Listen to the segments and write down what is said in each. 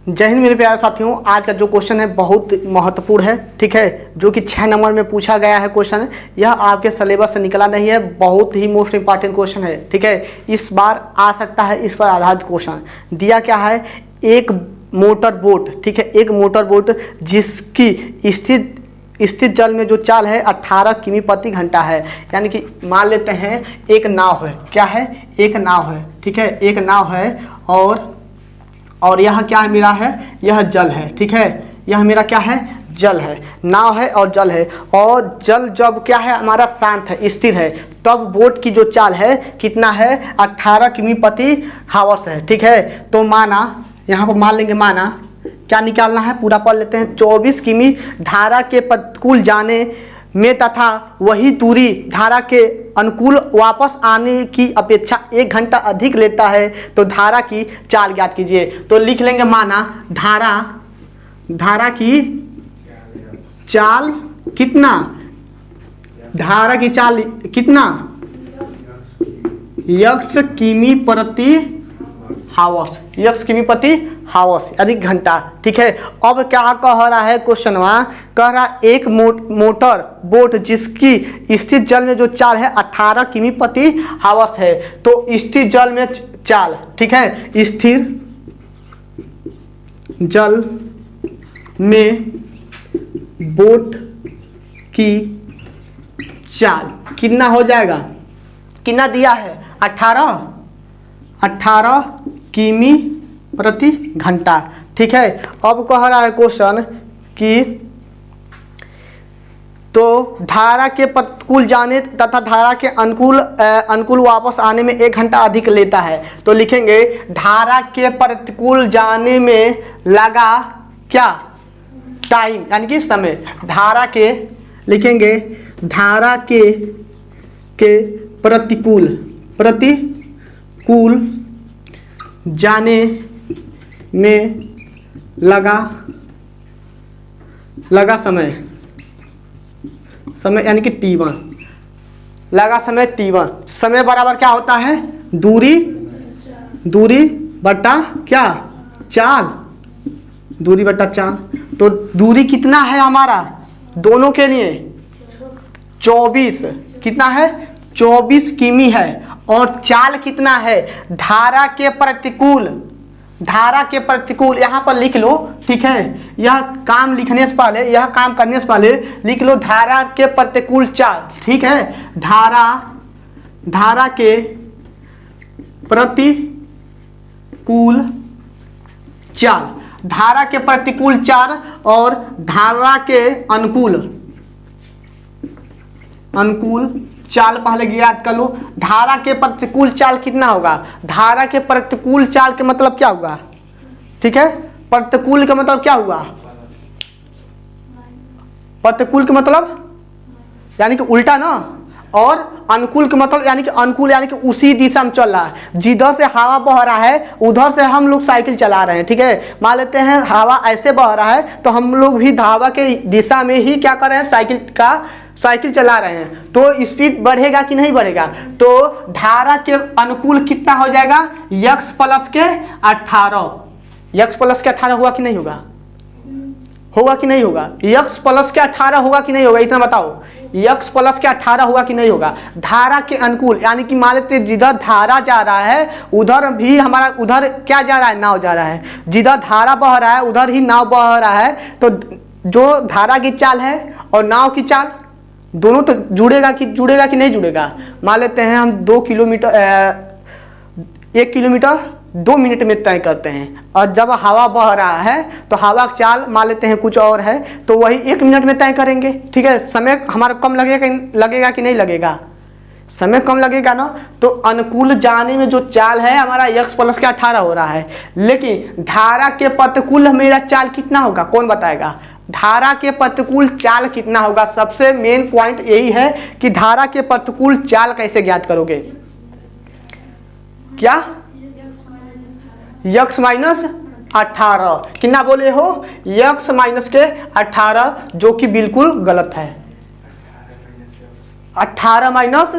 जय हिंद मेरे प्यारे साथियों। आज का जो क्वेश्चन है बहुत महत्वपूर्ण है, ठीक है, जो कि 6 नंबर में पूछा गया है क्वेश्चन। यह आपके सिलेबस से निकला नहीं है, बहुत ही मोस्ट इंपॉर्टेंट क्वेश्चन है, ठीक है। इस बार आ सकता है इस पर आधारित क्वेश्चन। दिया क्या है, एक मोटर बोट, ठीक है, एक मोटर बोट जिसकी स्थित जल में जो चाल है 18 किमी प्रति घंटा है। यानी कि मान लेते हैं एक नाव है, क्या है, एक नाव है, ठीक है, एक नाव है और यह क्या है मेरा है, यह जल है, ठीक है, यह मेरा क्या है, जल है, नाव है और जल है। और जल जब क्या है हमारा शांत है, स्थिर है, तब बोट की जो चाल है कितना है, 18 किमी प्रति हावर्स है, ठीक है। तो माना, यहाँ पर मान लेंगे, माना क्या निकालना है, पूरा पढ़ लेते हैं। 24 किमी धारा के प्रतिकूल जाने में तथा वही दूरी धारा के अनुकूल वापस आने की अपेक्षा 1 घंटा अधिक लेता है, तो धारा की चाल ज्ञात कीजिए। तो लिख लेंगे, माना धारा की चाल कितना, धारा की चाल कितना, x किमी प्रति हावर्स, x किमी प्रति हावर्स यानी घंटा, ठीक है। अब क्या कह रहा है क्वेश्चन, कह रहा एक मोटर बोट जिसकी स्थित जल में जो चाल है 18 किमी प्रति हावर्स है। तो स्थिर जल में चाल, ठीक है, स्थिर जल में बोट की चाल कितना हो जाएगा, कितना दिया है, 18 किमी प्रति घंटा, ठीक है। अब कह रहा है क्वेश्चन कि तो धारा के प्रतिकूल जाने तथा धारा के अनुकूल वापस आने में 1 घंटा अधिक लेता है। तो लिखेंगे धारा के प्रतिकूल जाने में लगा क्या, टाइम यानी कि समय। धारा के लिखेंगे, धारा के प्रतिकूल जाने में लगा समय यानी कि T1, लगा समय T1। समय बराबर क्या होता है, दूरी बटा क्या, चाल, दूरी बटा चाल। तो दूरी कितना है हमारा दोनों के लिए, 24, कितना है, 24 किमी है। और चाल कितना है, धारा के प्रतिकूल यहाँ पर लिख लो, ठीक है। यह काम लिखने से पहले, यह काम करने से पहले लिख लो धारा के प्रतिकूल चाल, ठीक है। धारा के प्रतिकूल चाल, धारा के प्रतिकूल चाल और धारा के अनुकूल चाल पहले याद कर लो। धारा के प्रतिकूल चाल कितना होगा, धारा के प्रतिकूल चाल के मतलब क्या होगा, ठीक है, प्रतिकूल का मतलब क्या हुआ, प्रतिकूल का मतलब यानी कि उल्टा ना, और अनुकूल का मतलब यानी कि अनुकूल यानी कि उसी दिशा में चल रहा है, जिधर से हवा बह रहा है उधर से हम लोग साइकिल चला रहे हैं, ठीक है। मान लेते हैं हवा ऐसे बह रहा है तो हम लोग भी हवा के दिशा में ही क्या कर रहे हैं, साइकिल चला रहे हैं। तो स्पीड बढ़ेगा कि नहीं बढ़ेगा, तो धारा के अनुकूल कितना हो जाएगा, x प्लस के 18 हुआ कि नहीं होगा, होगा कि नहीं होगा, x प्लस के 18 होगा कि नहीं होगा, इतना बताओ, x प्लस के 18 होगा कि नहीं होगा। धारा के अनुकूल यानी कि मान लेते जिधर धारा जा रहा है उधर भी हमारा, उधर क्या जा रहा है, नाव जा रहा है, जिधर धारा बह रहा है उधर ही नाव बह रहा है। तो जो धारा की चाल है और नाव की चाल दोनों तो जुड़ेगा कि नहीं जुड़ेगा। मान लेते हैं हम 1 किलोमीटर 2 मिनट में तय करते हैं, और जब हवा बह रहा है तो हवा की चाल मान लेते हैं कुछ और है, तो वही 1 मिनट में तय करेंगे, ठीक है। समय हमारा कम लगेगा कि नहीं लगेगा, समय कम लगेगा ना। तो अनुकूल जाने में जो चाल है हमारा x प्लस के 18 हो रहा है, लेकिन धारा के प्रतिकूल मेरा चाल कितना होगा, कौन बताएगा, धारा के प्रतिकूल चाल कितना होगा। सबसे मेन पॉइंट यही है कि धारा के प्रतिकूल चाल कैसे ज्ञात करोगे, क्या, x माइनस 18, कितना बोले हो, x माइनस के 18, जो कि बिल्कुल गलत है। 18 माइनस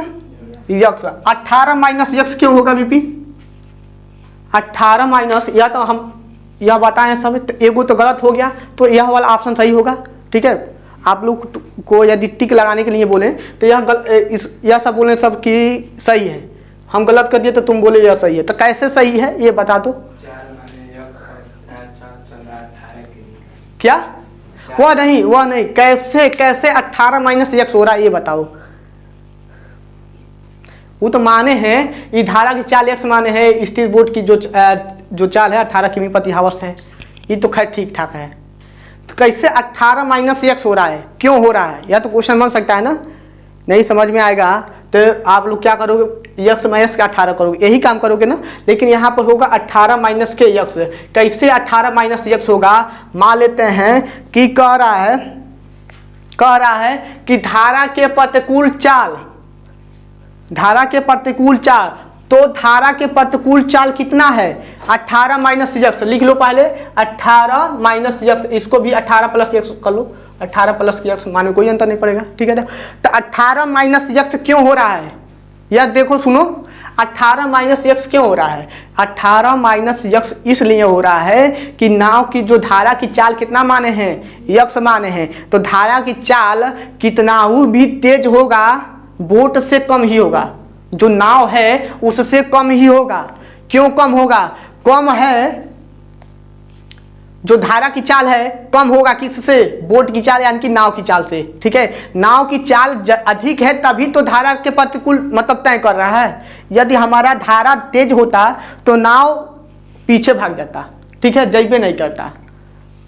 x, 18 माइनस x क्यों होगा बीपी, 18 माइनस, या तो हम यह बताएं सब, तो एगो तो गलत हो गया, तो यह वाला ऑप्शन सही होगा। ठीक है, आप लोग को यदि टिक लगाने के लिए बोले तो यह सब बोले सब कि सही है, हम गलत कर दिए तो तुम बोले यह सही है, तो कैसे सही है ये बता दो। क्या? वह नहीं, कैसे 18 माइनस x हो रहा है ये बताओ। वो तो माने हैं, ये धारा की चाल x माने है, स्थिर बोर्ड की जो चाल है 18 किमी प्रति आवर्स है, ये तो खैर ठीक ठाक है। तो कैसे 18 माइनस x हो रहा है, क्यों हो रहा है, यह तो क्वेश्चन बन सकता है ना। नहीं समझ में आएगा तो आप लोग क्या करोगे, x माइनस के 18 करोगे, यही काम करोगे ना। लेकिन यहाँ पर होगा 18 माइनस के x। कैसे 18 माइनस x होगा, मान लेते हैं कि कह रहा है कि धारा के प्रतिकूल चाल, तो धारा के प्रतिकूल चाल कितना है, 18 माइनस x। लिख लो पहले 18 माइनस x, इसको भी 18 प्लस x कर लो, 18 प्लस x मान में कोई अंतर नहीं पड़ेगा। ठीक है ना, तो 18 माइनस x क्यों हो रहा है, यह देखो सुनो, 18 माइनस x क्यों हो रहा है। 18 माइनस x इसलिए हो रहा है कि नाव की जो धारा की चाल कितना माने हैं, x माने हैं, तो धारा की चाल कितना भी तेज होगा, बोट से कम ही होगा, जो नाव है उससे कम ही होगा। क्यों कम होगा, कम है, जो धारा की चाल है कम होगा किससे, बोट की चाल यानी कि नाव की चाल से। ठीक है, नाव की चाल अधिक है तभी तो धारा के प्रतिकूल मतलब तय कर रहा है। यदि हमारा धारा तेज होता तो नाव पीछे भाग जाता, ठीक है, जैबे नहीं करता,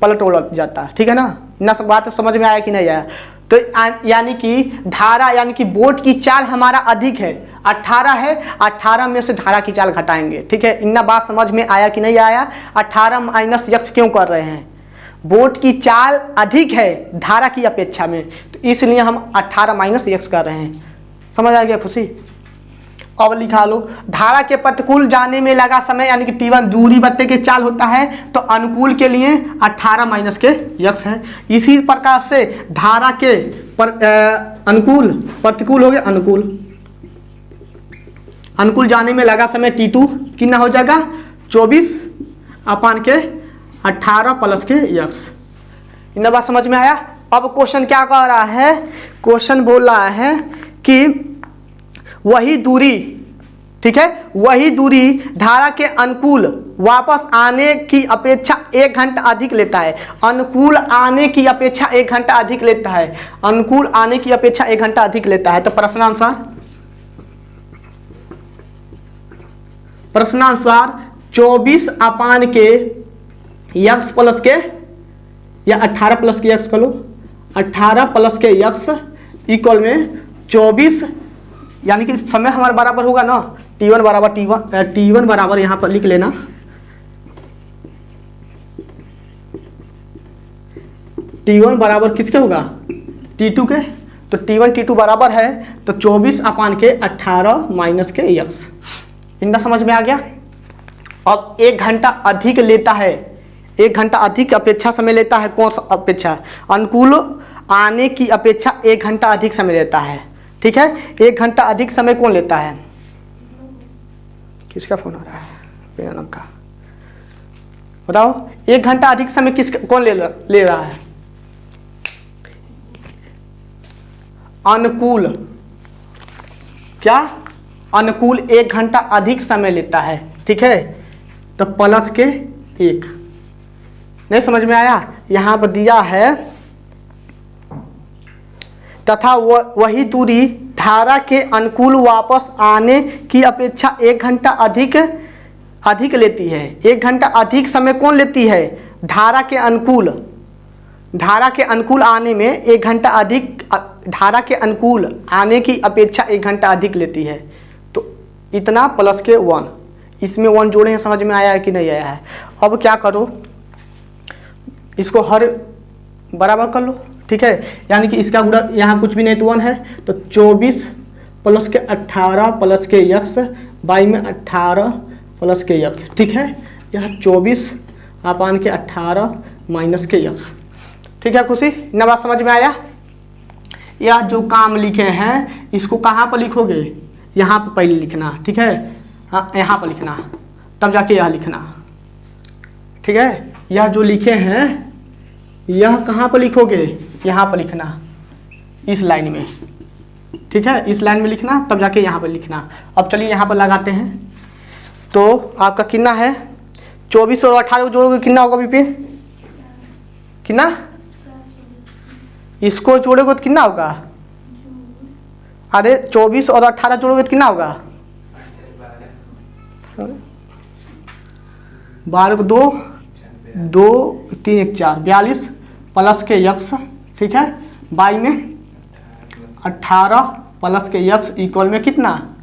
पलट उलट जाता। ठीक है ना, बात समझ में आया कि नहीं आया। तो यानी कि धारा यानी कि बोट की चाल हमारा अधिक है, 18 है, 18 में से धारा की चाल घटाएंगे। ठीक है, इतना बात समझ में आया कि नहीं आया। 18 माइनस x क्यों कर रहे हैं, बोट की चाल अधिक है धारा की अपेक्षा में, तो इसलिए हम 18 माइनस x कर रहे हैं। समझ आ गया खुशी। अब लिखा लो, धारा के प्रतिकूल जाने में लगा समय यानी कि t1 दूरी बट्टे के चाल होता है, तो अनुकूल के लिए 18 माइनस के x है। इसी प्रकार से धारा के अनुकूल प्रतिकूल हो गया, अनुकूल जाने में लगा समय t2 कितना हो जाएगा 24 अपान के 18 प्लस के x। इन बात समझ में आया। अब क्वेश्चन क्या कह रहा है, क्वेश्चन बोल रहा है कि वही दूरी, ठीक है, वही दूरी धारा के अनुकूल वापस आने की अपेक्षा 1 घंटा अधिक लेता है। अनुकूल आने की अपेक्षा 1 घंटा अधिक लेता है, अनुकूल आने की अपेक्षा 1 घंटा अधिक लेता है। तो प्रश्नानुसार 24 अपान के x प्लस के या 18 प्लस के x कर लो, 18 प्लस के x इक्वल में 24, यानी कि समय हमारे बराबर होगा ना, t1 बराबर यहाँ पर लिख लेना, t1 बराबर किसके होगा, t2 के। तो t1 t2 बराबर है तो 24 अपान के 18 माइनस के x। इतना समझ में आ गया। अब 1 घंटा अधिक लेता है, 1 घंटा अधिक अपेक्षा समय लेता है। कौन सा अपेक्षा, अनुकूल आने की अपेक्षा 1 घंटा अधिक समय लेता है। ठीक है, 1 घंटा अधिक समय कौन लेता है, किसका फोन आ रहा है, बेनम का, बताओ। 1 घंटा अधिक समय कौन ले रहा है, अनुकूल। क्या, अनुकूल 1 घंटा अधिक समय लेता है। ठीक है, तो प्लस के 1। नहीं समझ में आया। यहां पर दिया है तथा वही दूरी धारा के अनुकूल वापस आने की अपेक्षा 1 घंटा अधिक लेती है। 1 घंटा अधिक समय कौन लेती है, धारा के अनुकूल। धारा के अनुकूल आने में 1 घंटा अधिक, धारा के अनुकूल आने की अपेक्षा 1 घंटा अधिक लेती है। तो इतना प्लस के 1, इसमें 1 जोड़े हैं। समझ में आया है कि नहीं आया है। अब क्या करो, इसको हर बराबर कर लो। ठीक है, यानी कि इसका गुणा यहाँ कुछ भी नहीं तो 1 है, तो 24 प्लस के 18 प्लस के x बाई में 18 प्लस के x। ठीक है, यह 24 अपान के 18 माइनस के x। ठीक है खुशी, न बात समझ में आया। यह जो काम लिखे हैं इसको कहाँ पर लिखोगे, यहाँ पर पहले लिखना। ठीक है, हाँ यहाँ पर लिखना, तब जाके यह लिखना। ठीक है। यह जो लिखे हैं यह कहाँ पर लिखोगे, यहाँ पर लिखना, इस लाइन में, ठीक है, इस लाइन में लिखना, तब जाके यहाँ पर लिखना। अब चलिए यहाँ पर लगाते हैं। तो आपका कितना है, 24 और 18 को जोड़ोगे कितना होगा विपिन, कितना, इसको जोड़ोगे तो कितना होगा, अरे 24 और 18 जोड़ोगे तो कितना होगा, 12 को 2 2 3 1 4 42 प्लस के यक्स, ठीक है, बाई में 18 प्लस के यक्स इक्वल में कितना,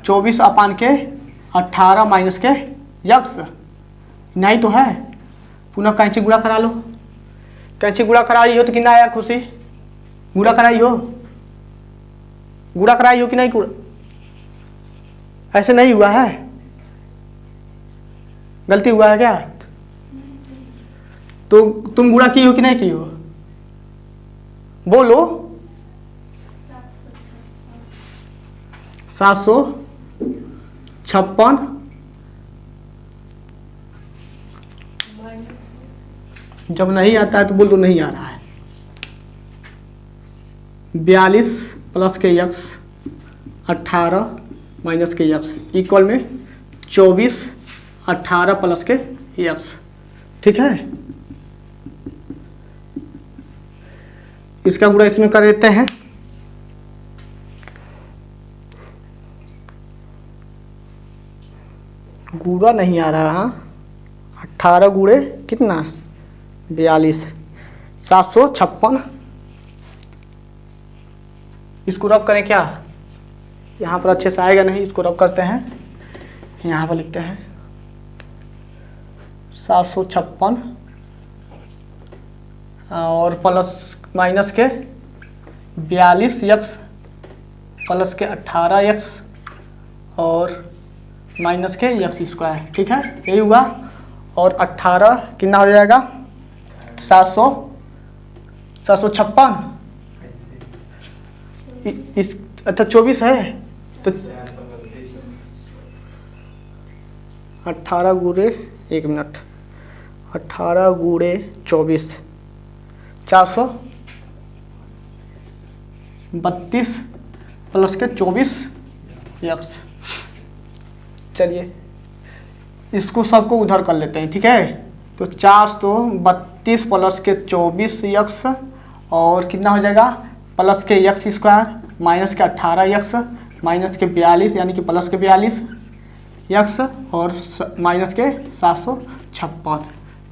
24 अपान के 18 माइनस के यक्स, नहीं तो है, पुनः कैंची गुणा करा लो, कैंची गुणा कराई हो तो कितना आया खुशी, गुणा कराई हो, गुणा कराई हो कि नहीं, गुणा ऐसे नहीं हुआ है, गलती हुआ है क्या, तो तुम गुणा की हो कि नहीं की हो, बोलो, 756 जब नहीं आता है तो बोल दो नहीं आ रहा है, 42 प्लस के यक्स 18 माइनस के यक्स इक्वल में 24 18 प्लस के यक्स, ठीक है। इसका गुणा इसमें कर देते हैं, गुणा नहीं आ रहा, 18 गुणे कितना 42 756, इसको रब करें क्या, यहाँ पर अच्छे से आएगा नहीं, इसको रब करते हैं, यहाँ पर लिखते हैं 756 और प्लस माइनस के 42 यक्स प्लस के 18 यक्स और माइनस के यक्स स्क्वायर, ठीक है, यही हुआ। और 18 कितना हो जाएगा 756 इस, अच्छा 24 है तो 18 गुणे 1 मिनट 18 गुणे 24 432 प्लस के 24 यक्स, चलिए इसको सबको उधर कर लेते हैं, ठीक है। तो 432 प्लस के 24 यक्स और कितना हो जाएगा प्लस के यक्स स्क्वायर माइनस के 18 यक्स माइनस के 42 यानी कि प्लस के 42 यक्स और माइनस के 756,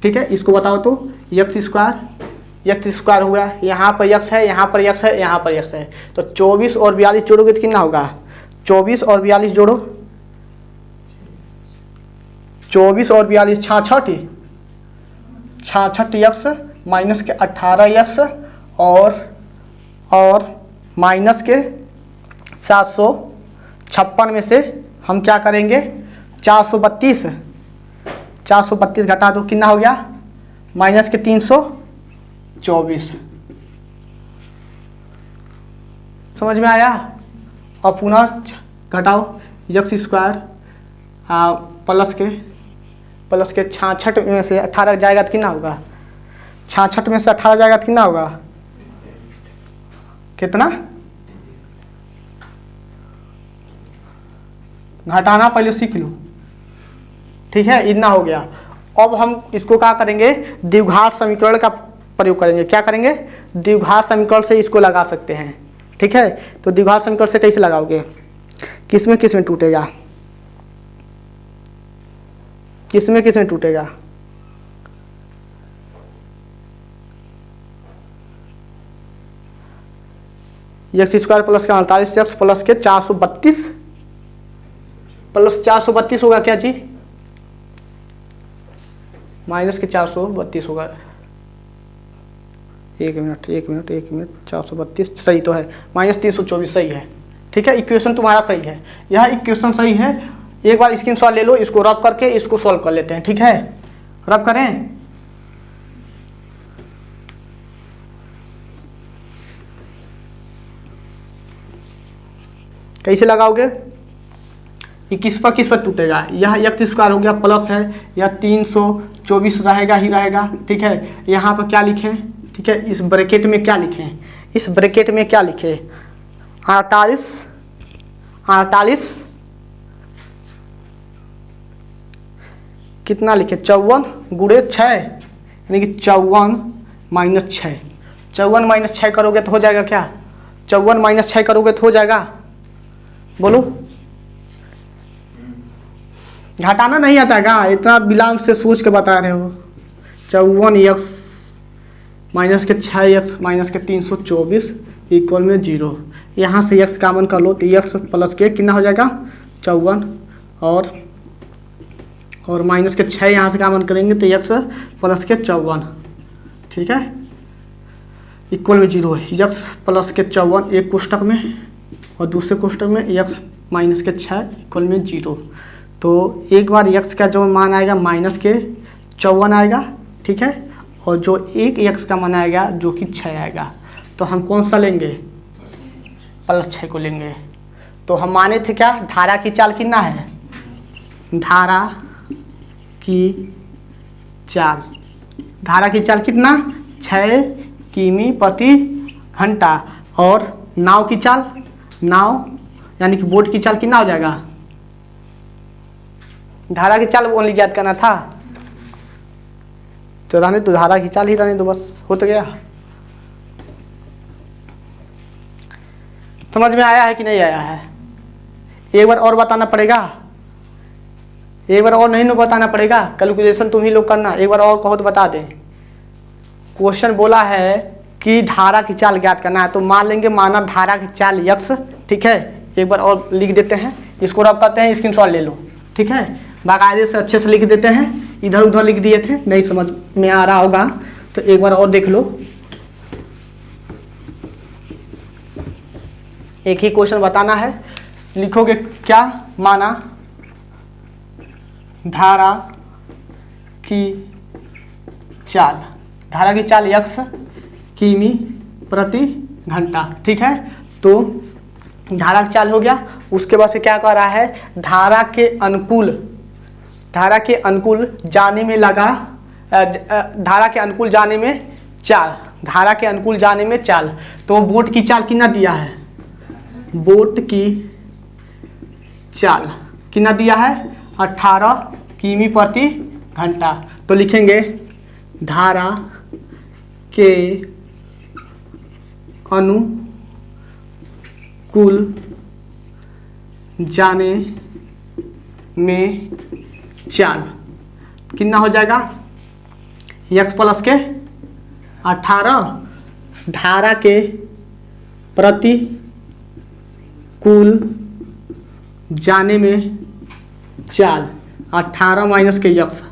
ठीक है। इसको बताओ तो यक्स स्क्वायर हुआ, यहाँ पर यक्स है, यहाँ पर यक्स है, यहाँ पर यक्स है, तो 24 और 42 जोड़ोगे तो कितना होगा, 24 और 42 जोड़ो, 24 और 42 66 यक्स माइनस के 18 यक्स और माइनस के 756 में से हम क्या करेंगे 432 घटा दो, कितना हो गया माइनस के 324, समझ में आया। और पुनः घटाओ यक्स स्क्वायर प्लस के 66 में से 18 जाएगा तो कितना होगा, 66 में से 18 जाएगा तो कितना होगा, कितना घटाना पहले सीख लो, ठीक है, इतना हो गया। अब हम इसको क्या करेंगे, द्विघात समीकरण का प्रयोग करेंगे, क्या करेंगे, द्विघात समीकरण से इसको लगा सकते हैं, ठीक है। तो द्विघात समीकरण से कैसे लगाओगे, किसमें किसमें टूटेगा, किसमें किसमें टूटेगा, यक्स स्क्वायर प्लस का 48 यक्स प्लस के 432 प्लस 432 होगा क्या जी, माइनस के 432 होगा, एक मिनट 432 सही तो है, माइनस 324 सही है, ठीक है। इक्वेशन तुम्हारा सही है, यह इक्वेशन सही है। एक बार स्क्रीनशॉट ले लो, इसको रब करके इसको सॉल्व कर लेते हैं, ठीक है। रब करें, कैसे लगाओगे, ये किस पर टूटेगा, यह एक्स स्क्वायर हो गया प्लस है, यह 324 रहेगा ही रहेगा। ठीक है, यहाँ पर क्या लिखें, ठीक है, इस ब्रैकेट में क्या लिखें, इस ब्रैकेट में क्या लिखें, 48 कितना लिखे, 54 गुणे 6, यानी कि 54 माइनस 6, 54 माइनस 6 करोगे तो हो जाएगा क्या, 54 माइनस 6 करोगे तो हो जाएगा, बोलो। घटाना नहीं आता है क्या, इतना विलाम से सोच के बता रहे हो। 54x माइनस के 6x माइनस के 324 इक्वल में 0। यहाँ से x कामन कर लो तो x प्लस के कितना हो जाएगा 54, और माइनस के 6 यहाँ से कामन करेंगे तो x प्लस के 54, ठीक है, इक्वल में 0। x प्लस के 54 एक कोष्टक में और दूसरे कोष्टक में x माइनस के 6 इक्वल में 0। तो एक बार x का जो मान आएगा माइनस के 54 आएगा, ठीक है, और जो एक x का मान आएगा जो कि 6 आएगा। तो हम कौन सा लेंगे, प्लस 6 को लेंगे। तो हम माने थे क्या, धारा की चाल कितना है, धारा की चाल, धारा की चाल कितना 6 किमी प्रति घंटा, और नाव की चाल, नाव यानी कि बोट की चाल कितना हो जाएगा, धारा की चाल ओनली ज्ञात करना था, तो रहने तो धारा की चाल ही रहने दो, बस हो तो गया। समझ में आया है कि नहीं आया है, एक बार और बताना पड़ेगा, एक बार और नहीं ना बताना पड़ेगा, कैलकुलेशन तुम ही लोग करना, एक बार और कहो तो बता दें। क्वेश्चन बोला है कि धारा की चाल ज्ञात करना है, तो मान लेंगे मानव धारा की चाल x, ठीक है, एक बार और लिख देते हैं, इसको रब करते हैं, स्क्रीनशॉट ले लो, ठीक है, बाकायदे से अच्छे से लिख देते हैं, इधर उधर लिख दिए थे, नहीं समझ में आ रहा होगा तो एक बार और देख लो। एक ही क्वेश्चन बताना है, लिखोगे क्या, माना धारा की चाल, धारा की चाल x किमी प्रति घंटा, ठीक है, तो धारा की चाल हो गया। उसके बाद से क्या कर रहा है, धारा के अनुकूल जाने में लगा, धारा के अनुकूल जाने में चाल, धारा के अनुकूल जाने में चाल। तो बोट की चाल कितना दिया है, बोट की चाल कितना दिया है 18 किमी प्रति घंटा। तो लिखेंगे धारा के अनुकूल जाने में चाल कितना हो जाएगा, x प्लस के 18, धारा के प्रतिकूल जाने में चाल 18 माइनस के x,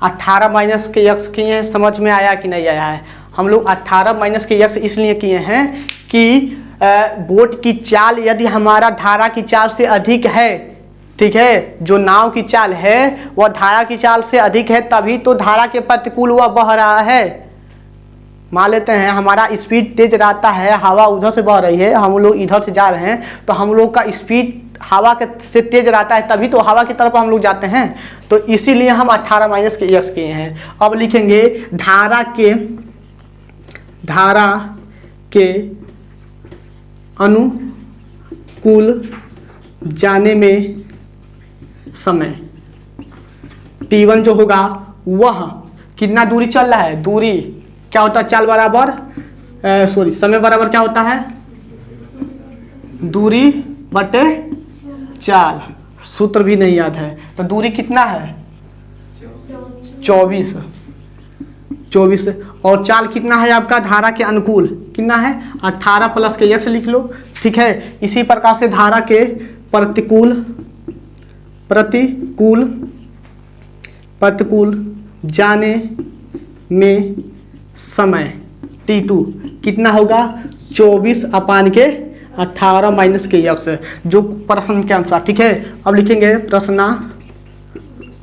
18 माइनस के x किए हैं, समझ में आया कि नहीं आया है। हम लोग 18 माइनस के x इसलिए किए हैं कि बोट की चाल यदि हमारा धारा की चाल से अधिक है, ठीक है, जो नाव की चाल है वह धारा की चाल से अधिक है, तभी तो धारा के प्रतिकूल वह बह रहा है। मान लेते हैं हमारा स्पीड तेज रहता है, हवा उधर से बह रही है, हम लोग इधर से जा रहे हैं, तो हम लोग का स्पीड हवा के से तेज रहता है, तभी तो हवा की तरफ हम लोग जाते हैं। तो इसीलिए हम 18 माइनस के x किए हैं। अब लिखेंगे धारा के अनुकूल जाने में समय t1 जो होगा वह कितना दूरी चल रहा है, दूरी क्या होता है, चाल बराबर समय बराबर क्या होता है, दूरी बटे चाल, सूत्र भी नहीं याद है। तो दूरी कितना है 24, और चाल कितना है आपका धारा के अनुकूल कितना है 18 प्लस के x लिख लो, ठीक है। इसी प्रकार से धारा के प्रतिकूल जाने में समय t2 कितना होगा 24 अपान के 18 माइनस के x, जो प्रश्न के अनुसार, ठीक है। अब लिखेंगे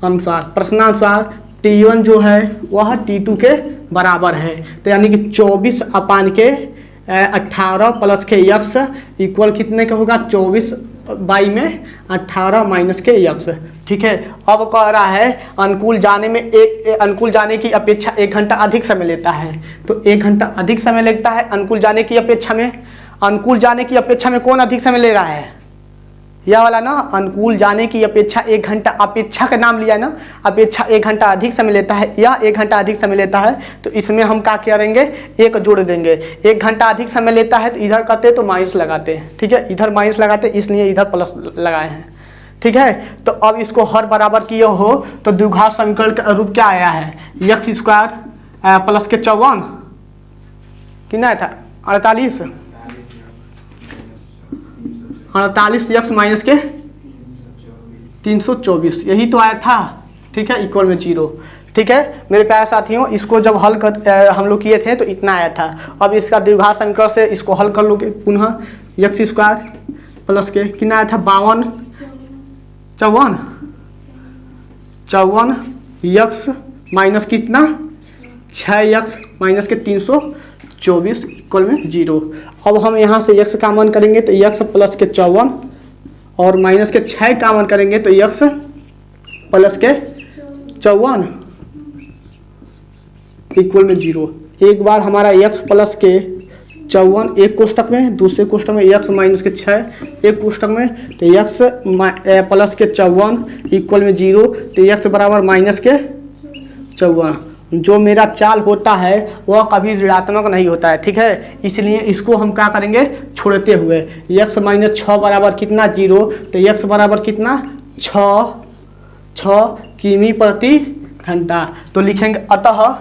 प्रश्नानुसार t1 जो है वह t2 के बराबर है, तो यानी कि 24 अपान के 18 प्लस के x इक्वल कितने का होगा 24 बाई में 18 माइनस के यक्स। ठीक है, अब कह रहा है अनुकूल जाने की अपेक्षा 1 घंटा अधिक समय लेता है। तो 1 घंटा अधिक समय लगता है अनुकूल जाने की अपेक्षा में। अनुकूल जाने की अपेक्षा में कौन अधिक समय ले रहा है? यह वाला ना, अनुकूल जाने की अपेक्षा 1 घंटा, अपेक्षा का नाम लिया ना, अपेक्षा 1 घंटा अधिक समय लेता है, यह 1 घंटा अधिक समय लेता है। तो इसमें हम क्या करेंगे, एक जोड़ देंगे। 1 घंटा अधिक समय लेता है तो इधर करते तो माइनस लगाते हैं। ठीक है, इधर माइनस लगाते, इसलिए इधर प्लस लगाए हैं। ठीक है, तो अब इसको हर बराबर किए हो तो द्विघात समीकरण का रूप क्या आया है, एक्स स्क्वायर प्लस के 54 कितना था 48 एक्स माइनस के 324, यही तो आया था। ठीक है, इक्वल में 0। ठीक है मेरे प्यारे साथियों, इसको जब हल कर हम लोग किए थे तो इतना आया था। अब इसका द्विघात समीकरण से इसको हल कर लोगे पुनः, एक्स स्क्वायर प्लस के कितना आया था 54 एक्स माइनस कितना 6 एक्स माइनस के 324 इक्वल में 0। अब हम यहाँ से x कामन करेंगे तो x प्लस के 54 और माइनस के 6 कामन करेंगे तो x प्लस के 54 इक्वल में 0। एक बार हमारा x प्लस के 54 एक कोष्टक में, दूसरे कोष्टक में x माइनस के 6 एक कोष्टक में, तो x प्लस के 54 इक्वल में 0। तो x बराबर माइनस के 54। जो मेरा चाल होता है वह कभी ऋणात्मक नहीं होता है। ठीक है, इसलिए इसको हम क्या करेंगे, छोड़ते हुए x माइनस 6 बराबर कितना 0। तो x बराबर कितना 6 किमी प्रति घंटा। तो लिखेंगे अतः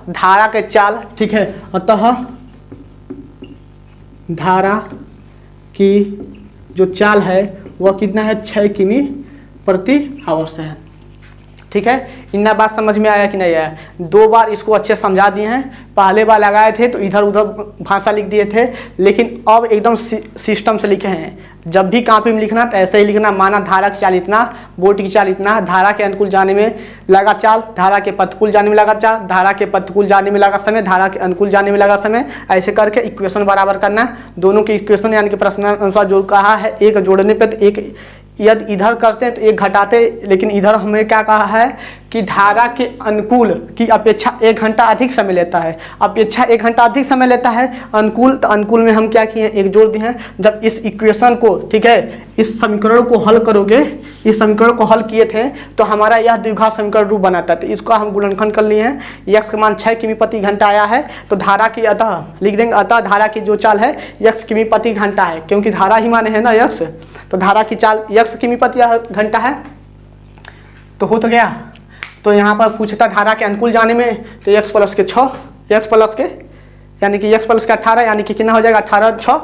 धारा के चाल, ठीक है, अतः धारा की जो चाल है वह कितना है 6 किमी प्रति आवर्स है। ठीक है, इतना बात समझ में आया कि नहीं आया? 2 बार इसको अच्छे समझा दिए हैं। पहले बार लगाए थे तो इधर उधर भाषा लिख दिए थे, लेकिन अब एकदम सिस्टम से लिखे हैं। जब भी कॉपी में लिखना तो ऐसे ही लिखना, माना धारा की चाल इतना, बोट की चाल इतना, धारा के अनुकूल जाने में लगा चाल, धारा के प्रतिकूल जाने में लगा चाल, धारा के प्रतिकूल जाने में लगा समय, धारा के अनुकूल जाने में लगा समय, ऐसे करके इक्वेशन बराबर करना। दोनों के इक्वेशन यानी कि प्रश्नानुसार जो कहा है, एक जोड़ने पर तो एक, यदि इधर करते हैं तो एक घटाते, लेकिन इधर हमें क्या कहा है कि धारा के अनुकूल की अपेक्षा 1 घंटा अधिक समय लेता है। अपेक्षा 1 घंटा अधिक समय लेता है, अनुकूल, तो अनुकूल में हम क्या किए, एक जोड़ दिए हैं। जब इस इक्वेशन को, ठीक है, इस समीकरण को हल करोगे, इस समीकरण को हल किए थे तो हमारा यह द्विघात समीकरण रूप बनाता है। तो इसका हम गुणनखंड कर लिए हैं। x का मान 6 किमी प्रति घंटा आया है, तो धारा की अतः लिख देंगे, अतः धारा की जो चाल है x किमी प्रति घंटा है, क्योंकि धारा ही माने है ना x, तो धारा की चाल x किमी प्रति घंटा है। तो हो तो गया। तो यहाँ पर पूछता धारा के अनुकूल जाने में, तो x प्लस के 6, x प्लस के यानी कि x प्लस के 18 यानी कि कितना हो जाएगा 18 6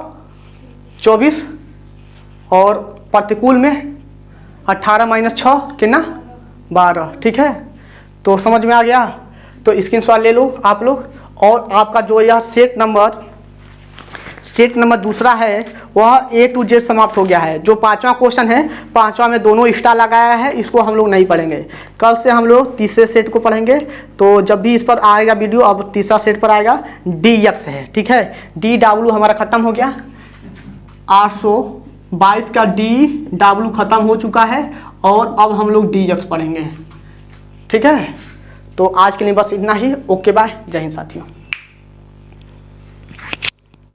24, और प्रतिकूल में 18 माइनस 6 कितना 12। ठीक है, तो समझ में आ गया। तो स्क्रीनशॉट ले लो आप लोग। और आपका जो यह सेट नंबर दूसरा है वह A to Z समाप्त हो गया है। जो 5वां क्वेश्चन है, 5वां में दोनों स्टार लगाया है, इसको हम लोग नहीं पढ़ेंगे। कल से हम लोग तीसरे सेट को पढ़ेंगे। तो जब भी इस पर आएगा वीडियो, अब तीसरा सेट पर आएगा, DX है। ठीक है, DW हमारा ख़त्म हो गया, 822 का DW ख़त्म हो चुका है, और अब हम लोग DX पढ़ेंगे। ठीक है, तो आज के लिए बस इतना ही। ओके बाय, जय हिंद साथियों।